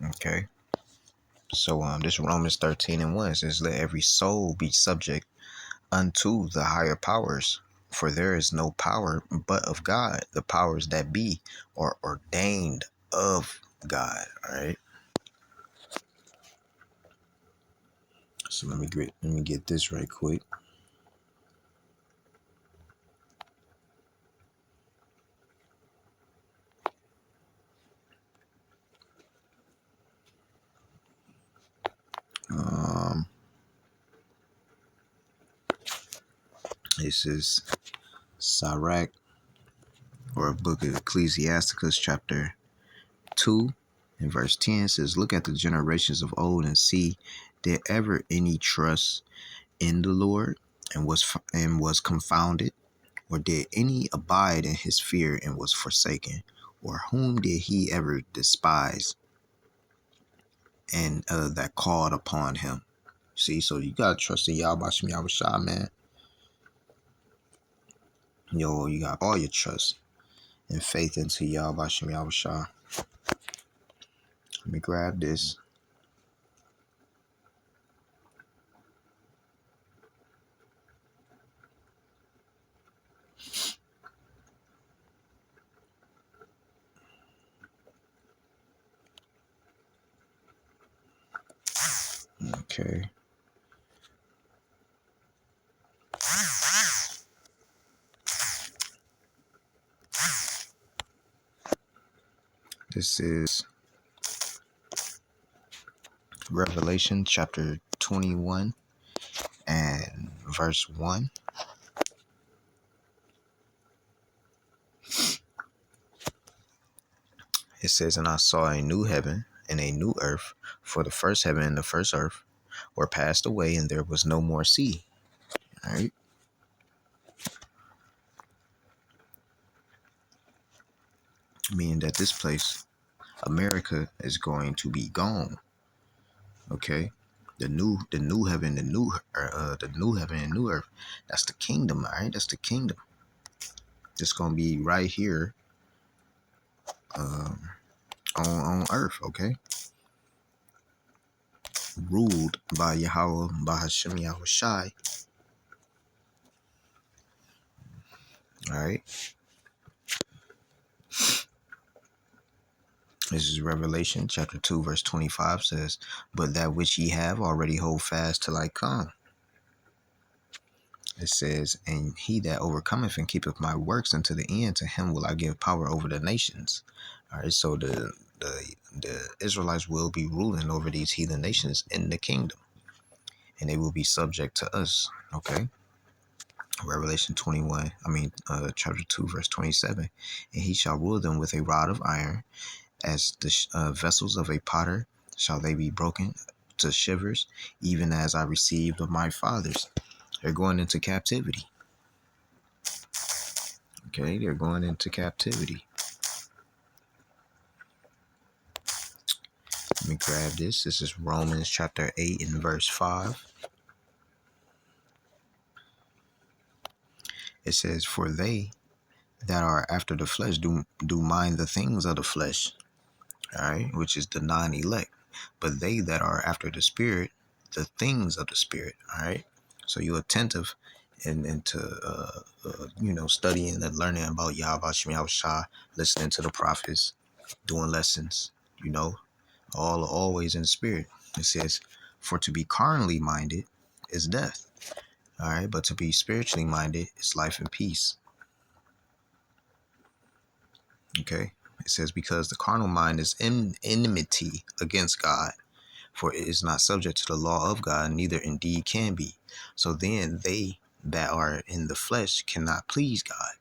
Okay. So this Romans 13:1 says, "Let every soul be subject unto the higher powers, for there is no power but of God. The powers that be are ordained of God." All right. So let me get this right quick. Um, this is Sirach, or a book of Ecclesiasticus, chapter 2 and verse 10 says, "Look at the generations of old and see, did ever any trust in the Lord and was confounded? Or did any abide in his fear and was forsaken? Or whom did he ever despise and that called upon him?" See, so you gotta trust in Yahweh Shem Yahushua, man. Yo, you got all your trust and faith into Yahweh Shem Yahushua. Let me grab this. Okay. This is Revelation chapter 21 and verse 1. It says, "And I saw a new heaven and a new earth, for the first heaven and the first earth were passed away, and there was no more sea." All right. Meaning that this place, America, is going to be gone. Okay. The new heaven, the new heaven and new earth. That's the kingdom, all right? That's the kingdom. It's gonna be right here, on earth, okay? Ruled by Yahweh, by Hashem Yahushai. All right. This is Revelation chapter 2, verse 25 says, "But that which ye have already hold fast till I come." It says, "And he that overcometh and keepeth my works unto the end, to him will I give power over the nations." All right, so the Israelites will be ruling over these heathen nations in the kingdom, and they will be subject to us. Okay. Revelation chapter 2, verse 27. "And he shall rule them with a rod of iron, as the vessels of a potter shall they be broken to shivers, even as I received of my fathers." They're going into captivity. Okay, they're going into captivity. Let me grab this. This is Romans chapter 8 and verse 5. It says, "For they that are after the flesh do mind the things of the flesh," all right, which is the non-elect. "But they that are after the spirit, the things of the spirit." All right. So you're attentive into studying and learning about Yahweh Shem Yahushua, listening to the prophets, doing lessons, always in the spirit. It says, "For to be carnally minded is death." All right, but to be spiritually minded is life and peace. Okay. It says, "Because the carnal mind is enmity against God, for it is not subject to the law of God, neither indeed can be. So then they that are in the flesh cannot please God."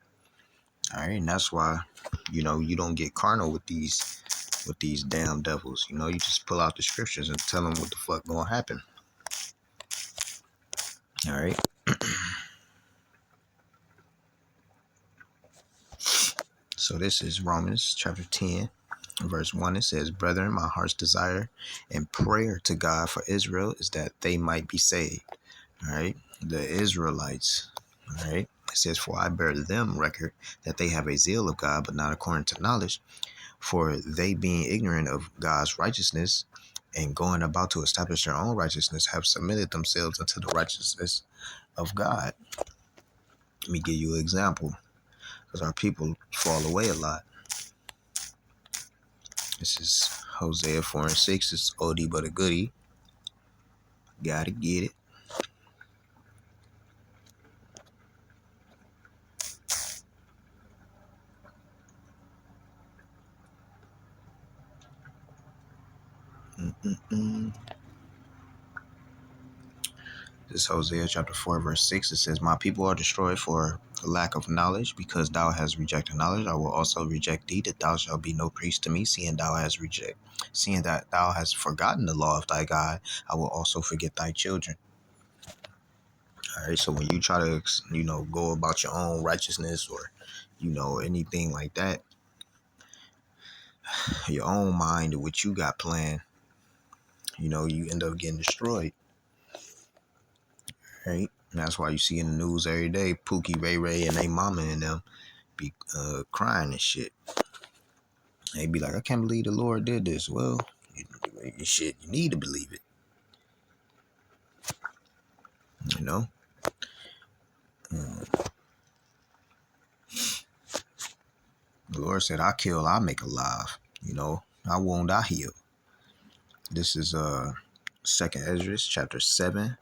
All right, and that's why, you don't get carnal with these damn devils. You just pull out the scriptures and tell them what the fuck gonna happen. All right. So this is Romans chapter 10, verse 1. It says, "Brethren, my heart's desire and prayer to God for Israel is that they might be saved." All right. The Israelites. All right. It says, "For I bear them record that they have a zeal of God, but not according to knowledge. For they, being ignorant of God's righteousness and going about to establish their own righteousness, have submitted themselves unto the righteousness of God. Let me give you an example, because our people fall away a lot. This is Hosea 4 and 6. It's oldie but a goodie. Gotta get it. This is Hosea chapter 4, verse 6. It says, My people are destroyed for lack of knowledge, because thou hast rejected knowledge. I will also reject thee, that thou shalt be no priest to me, seeing that thou hast forgotten the law of thy God, I will also forget thy children. All right, so when you try to, go about your own righteousness or, anything like that, your own mind or what you got planned, you end up getting destroyed. Right? And that's why you see in the news every day, Pookie, Ray Ray, and they mama and them be crying and shit. They be like, I can't believe the Lord did this. Well, you need to believe it. You know? The Lord said, I kill, I make alive. I wound, I heal. This is 2nd Ezra chapter 7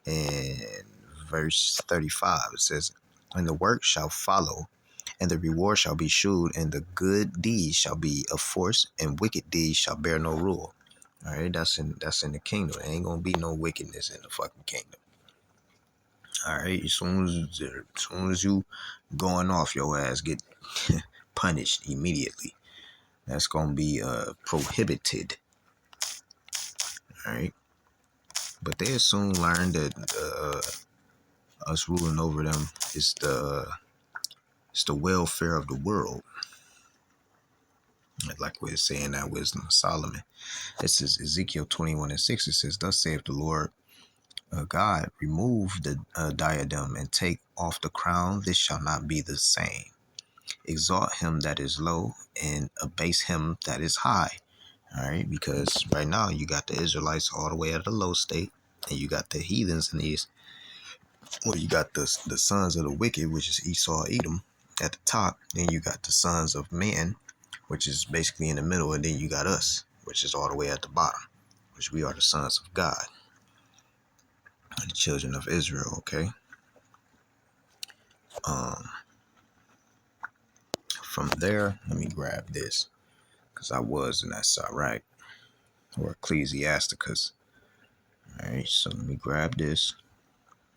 and verse 35. It says, And the work shall follow, and the reward shall be shewed, and the good deeds shall be of force, and wicked deeds shall bear no rule. All right, that's in the kingdom. There ain't gonna be no wickedness in the fucking kingdom. All right, as soon as you going off, your ass get punished immediately. That's gonna be prohibited. All right, but they'll soon learn that us ruling over them is the welfare of the world. Like we're saying that wisdom of Solomon. This is Ezekiel 21 and 6. It says, Thus saith the Lord God, remove the diadem and take off the crown. This shall not be the same. Exalt him that is low and abase him that is high. All right, because right now you got the Israelites all the way at the low state, and you got the heathens in these. Well, you got the sons of the wicked, which is Esau, Edom, at the top. Then you got the sons of men, which is basically in the middle, and then you got us, which is all the way at the bottom, which we are the sons of God, the children of Israel. Okay. From there, let me grab this, because I was in that side, right? Or Ecclesiasticus. All right, so let me grab this.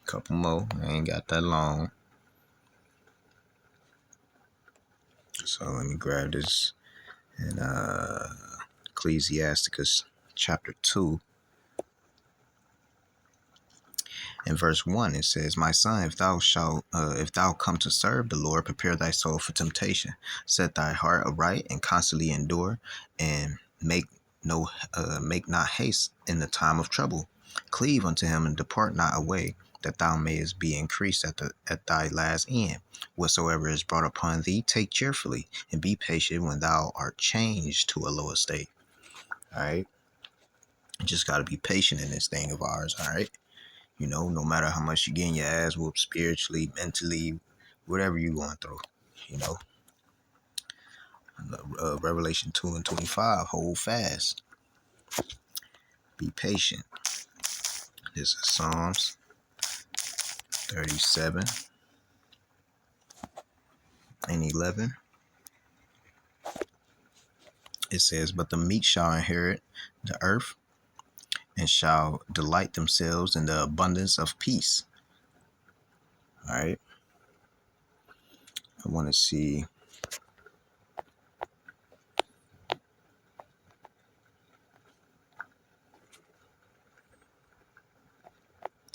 Couple more. I ain't got that long. So let me grab this. And Ecclesiasticus chapter 2. In verse 1, it says, My son, if thou come to serve the Lord, prepare thy soul for temptation. Set thy heart aright and constantly endure, and make not haste in the time of trouble. Cleave unto him and depart not away, that thou mayest be increased at thy last end. Whatsoever is brought upon thee, take cheerfully, and be patient when thou art changed to a lower state. All right. You just got to be patient in this thing of ours. All right. No matter how much you're getting your ass whooped spiritually, mentally, whatever you're going through, you know. Revelation 2 and 25, hold fast. Be patient. This is Psalms 37 and 11. It says, But the meek shall inherit the earth and shall delight themselves in the abundance of peace. All right. I want to see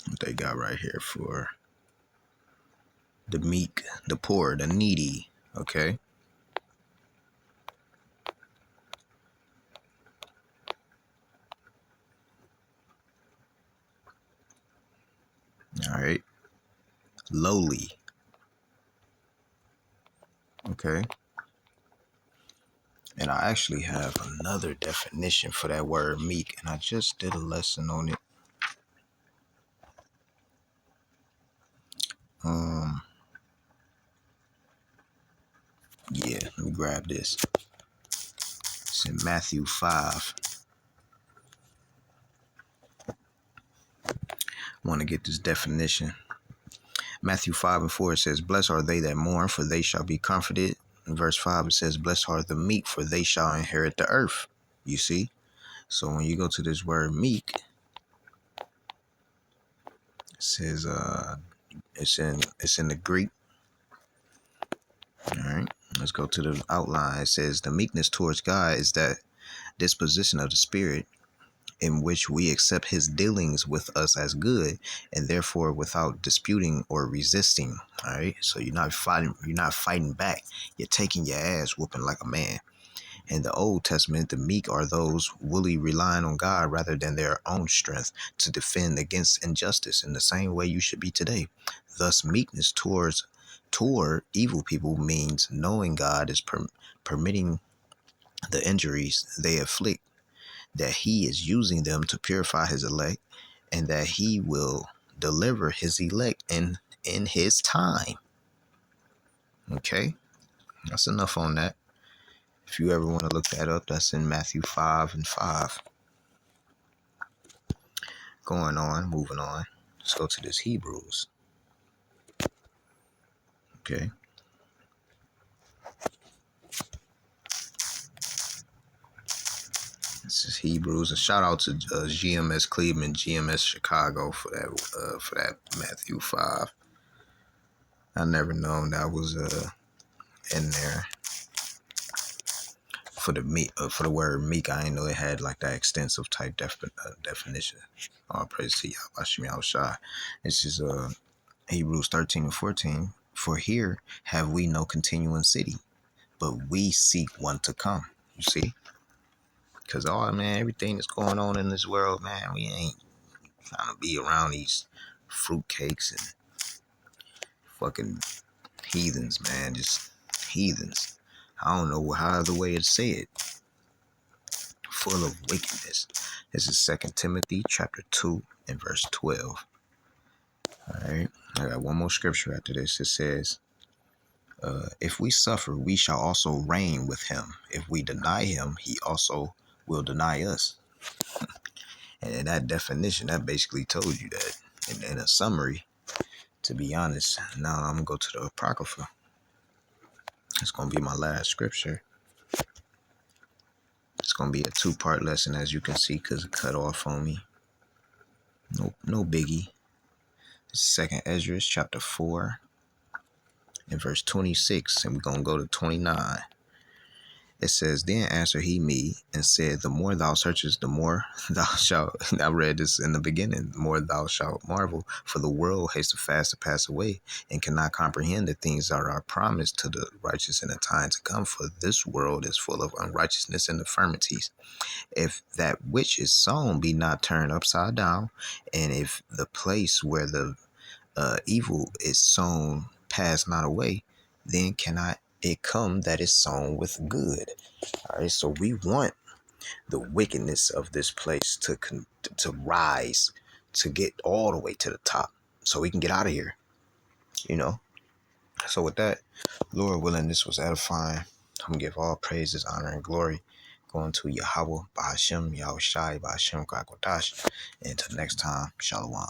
what they got right here for the meek, the poor, the needy. Okay. All right. Lowly. Okay. And I actually have another definition for that word meek, and I just did a lesson on it. Um, yeah, let me grab this. It's in Matthew 5. I want to get this definition. Matthew 5:4 it says, "Blessed are they that mourn, for they shall be comforted." In verse 5 it says, "Blessed are the meek, for they shall inherit the earth." You see? So when you go to this word meek, it says it's in the Greek. All right. Let's go to the outline. It says the meekness towards God is that disposition of the spirit in which we accept his dealings with us as good and therefore without disputing or resisting. All right. So you're not fighting back. You're taking your ass whooping like a man. In the Old Testament, the meek are those fully relying on God rather than their own strength to defend against injustice in the same way you should be today. Thus, meekness toward evil people means knowing God is permitting the injuries they afflict, that he is using them to purify his elect, and that he will deliver his elect in his time. Okay, that's enough on that. If you ever want to look that up, that's in Matthew 5:5. Moving on. Let's go to this Hebrews. Okay. This is Hebrews. A shout out to GMS Cleveland, GMS Chicago for that Matthew 5. I never known that was in there for the word meek. I didn't know it had like that extensive type definition. All praise to Yahweh Shem Yahushua. This is Hebrews 13:14. For here have we no continuing city, but we seek one to come. You see? Because, oh, man, everything that's going on in this world, man, we ain't trying to be around these fruitcakes and fucking heathens, man. Just heathens. I don't know how other way to say it. Full of wickedness. This is 2 Timothy chapter 2 and verse 12. All right. I got one more scripture after this. It says, if we suffer, we shall also reign with him. If we deny him, he also will deny us. And in that definition, that basically told you that. And in a summary, to be honest, now I'm going to go to the Apocrypha. It's going to be my last scripture. It's going to be a 2-part lesson, as you can see, because it cut off on me. No biggie. It's 2nd Ezra, chapter 4, and verse 26, and we're going to go to 29. It says, then answered he me and said, the more thou searchest, the more thou shalt, I read this in the beginning, the more thou shalt marvel, for the world hasteth fast to pass away, and cannot comprehend the things that are promised to the righteous in the time to come, for this world is full of unrighteousness and infirmities. If that which is sown be not turned upside down, and if the place where the evil is sown pass not away, then cannot it come that is sown with good. All right, so we want the wickedness of this place to rise, to get all the way to the top, so we can get out of here. So with that, Lord willing, this was edifying. I'm gonna give all praises, honor, and glory going to Yahweh, Bahashem, Yahushai, Bahashem, Kakodash. And until next time, Shalom.